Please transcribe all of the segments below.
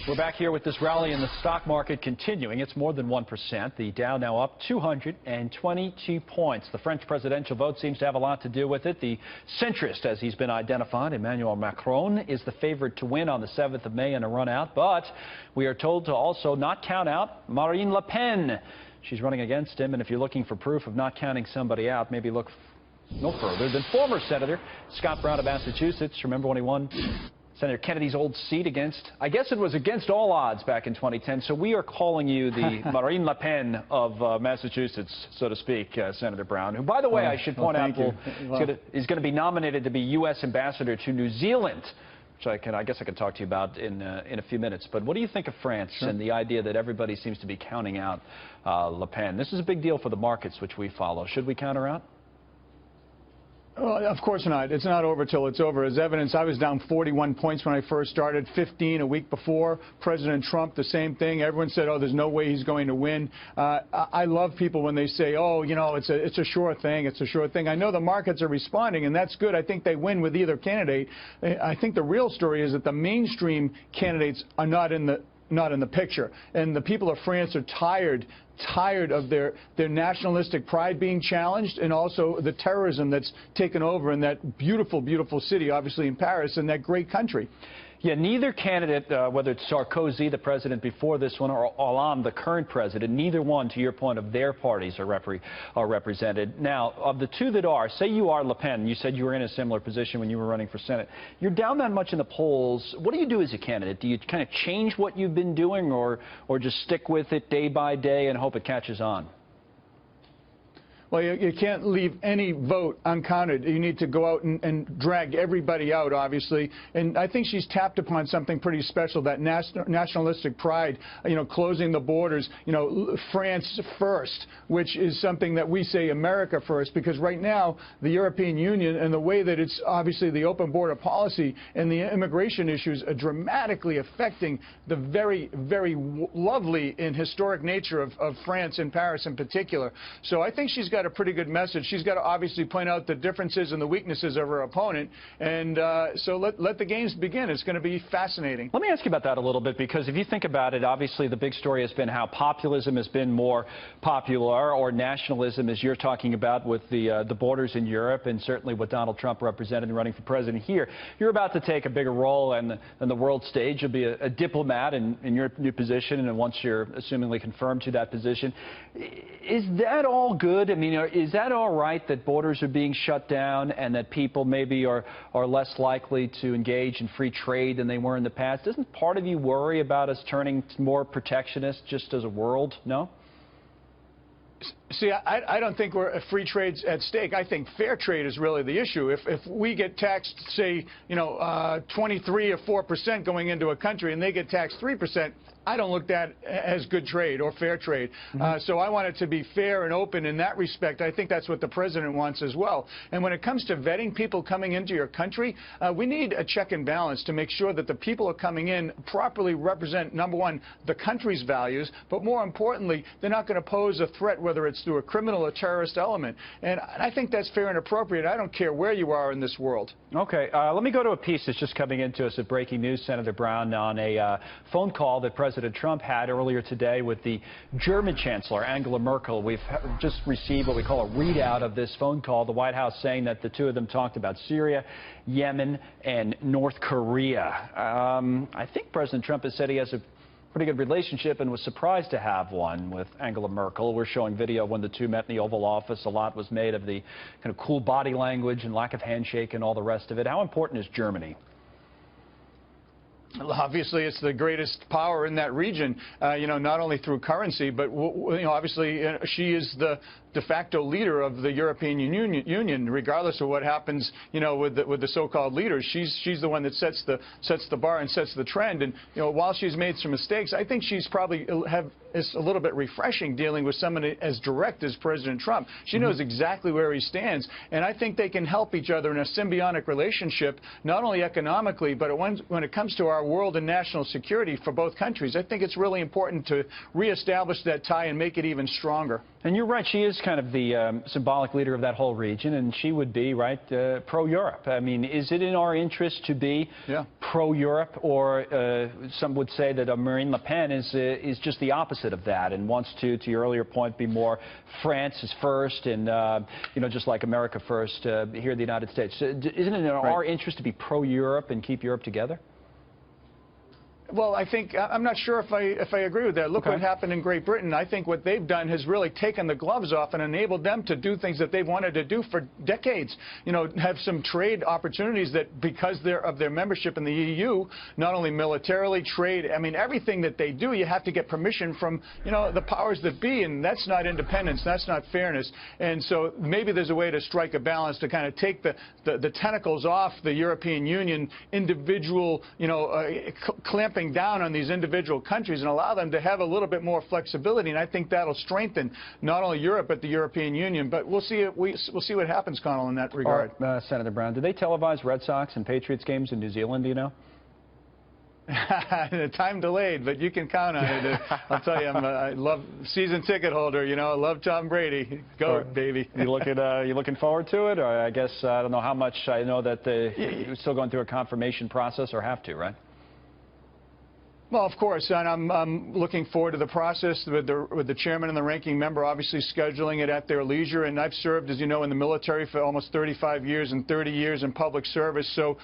We're back here with this rally in the stock market continuing. It's more than 1%. The Dow now up 222 points. The French presidential vote seems to have a lot to do with it. The centrist, as he's been identified, Emmanuel Macron, is the favorite to win on the 7th of May in a run out. But we are told to also not count out Marine Le Pen. She's running against him. And if you're looking for proof of not counting somebody out, maybe look no further than former Senator Scott Brown of Massachusetts. Remember when he won Senator Kennedy's old seat against, I guess it was against all odds back in 2010. So we are calling you the Marine Le Pen of Massachusetts, so to speak, Senator Brown, who, by the way, I should point out, is going to be nominated to be U.S. ambassador to New Zealand, which I guess I can talk to you about in a few minutes. But what do you think of France and the idea that everybody seems to be counting out Le Pen? This is a big deal for the markets, which we follow. Should we count her out? Well, of course not. It's not over till it's over. As evidence, I was down 41 points when I first started, 15 a week before. President Trump, the same thing. Everyone said, oh, there's no way he's going to win. I love people when they say, oh, you know, it's a sure thing. It's a sure thing. I know the markets are responding, and that's good. I think they win with either candidate. I think the real story is that the mainstream candidates are not in the picture. And the people of France are tired of their nationalistic pride being challenged, and also the terrorism that's taken over in that beautiful, beautiful city, obviously in Paris, and that great country. Yeah, neither candidate, whether it's Sarkozy, the president before this one, or Hollande, the current president, neither one, to your point, of their parties are represented. Now, of the two that are, say you are Le Pen, you said you were in a similar position when you were running for Senate. You're down that much in the polls. What do you do as a candidate? Do you kind of change what you've been doing, or just stick with it day by day and hope it catches on? Well, you can't leave any vote uncounted. You need to go out and drag everybody out, obviously. And I think she's tapped upon something pretty special, that nationalistic pride, you know, closing the borders, you know, France first, which is something that we say America first, because right now the European Union and the way that it's obviously the open border policy and the immigration issues are dramatically affecting the very, very lovely and historic nature of France and Paris in particular. So I think she's got a pretty good message. She's got to obviously point out the differences and the weaknesses of her opponent, and so let the games begin. It's going to be fascinating. Let me ask you about that a little bit, because if you think about it, obviously the big story has been how populism has been more popular, or nationalism, as you're talking about, with the borders in Europe, and certainly what Donald Trump represented in running for president here. You're about to take a bigger role in the world stage. You'll be a diplomat in your new position, and once you're assumingly confirmed to that position. Is that all good? I mean, is that all right that borders are being shut down and that people maybe are less likely to engage in free trade than they were in the past? Doesn't part of you worry about us turning more protectionist just as a world? No? See, I don't think free trade's at stake. I think fair trade is really the issue. If we get taxed, say, you know, 23 or 4% going into a country, and they get taxed 3%, I don't look at that as good trade or fair trade. So I want it to be fair and open in that respect. I think that's what the president wants as well. And when it comes to vetting people coming into your country, we need a check and balance to make sure that the people who are coming in properly represent, number one, the country's values, but more importantly, they're not going to pose a threat, whether it's through a criminal or terrorist element. And I think that's fair and appropriate. I don't care where you are in this world. Okay, let me go to a piece that's just coming into us at Breaking News, Senator Brown, on a phone call that President Trump had earlier today with the German Chancellor, Angela Merkel. We've just received what we call a readout of this phone call, the White House saying that the two of them talked about Syria, Yemen, and North Korea. I think President Trump has said he has a pretty good relationship and was surprised to have one with Angela Merkel. We're showing video when the two met in the Oval Office. A lot was made of the kind of cool body language and lack of handshake and all the rest of it. How important is Germany? Obviously, it's the greatest power in that region, you know, not only through currency, but, you know, obviously she is the de facto leader of the European Union, regardless of what happens, you know, with the so-called leaders. She's the one that sets the bar and sets the trend. And, you know, while she's made some mistakes, I think she's probably it's a little bit refreshing dealing with somebody as direct as President Trump. She knows exactly where he stands, and I think they can help each other in a symbiotic relationship, not only economically, but when it comes to our world and national security for both countries. I think it's really important to reestablish that tie and make it even stronger. And you're right, she is kind of the symbolic leader of that whole region, and she would be, right, pro-Europe. I mean, is it in our interest to be pro-Europe, or some would say that Marine Le Pen is just the opposite of that and wants to your earlier point, be more France is first and, you know, just like America first here in the United States. Isn't it in our interest to be pro-Europe and keep Europe together? Well, I think I'm not sure if I agree with that. Look what happened in Great Britain. I think what they've done has really taken the gloves off and enabled them to do things that they've wanted to do for decades. You know, have some trade opportunities that, because of their membership in the EU, not only militarily, trade, I mean, everything that they do, you have to get permission from, you know, the powers that be, and that's not independence, that's not fairness. And so maybe there's a way to strike a balance to kind of take the tentacles off the European Union, individual, you know, clamping down on these individual countries and allow them to have a little bit more flexibility, and I think that'll strengthen not only Europe but the European Union. But we'll see what happens, Connell, in that regard. Senator Brown, do they televise Red Sox and Patriots games in New Zealand, do you know? Time delayed, but you can count on it. I'll tell you, I love season ticket holder. You know, I love Tom Brady. Go, baby. You looking forward to it? Or I guess I don't know how much. I know that you're still going through a confirmation process, or have to, right? Well, of course, and I'm looking forward to the process with the chairman and the ranking member obviously scheduling it at their leisure. And I've served, as you know, in the military for almost 35 years and 30 years in public service. So,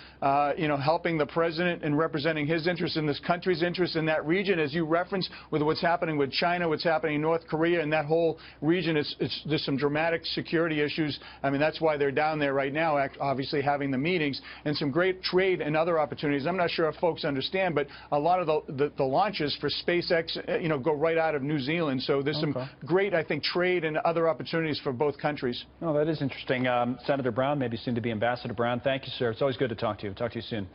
you know, helping the president and representing his interests in this country's interests in that region, as you referenced, with what's happening with China, what's happening in North Korea, and that whole region, there's some dramatic security issues. I mean, that's why they're down there right now, obviously having the meetings, and some great trade and other opportunities. I'm not sure if folks understand, but a lot of the launches for SpaceX, you know, go right out of New Zealand. So there's some great, I think, trade and other opportunities for both countries. Oh, that is interesting. Senator Brown, maybe soon to be Ambassador Brown. Thank you, sir. It's always good to talk to you. Talk to you soon.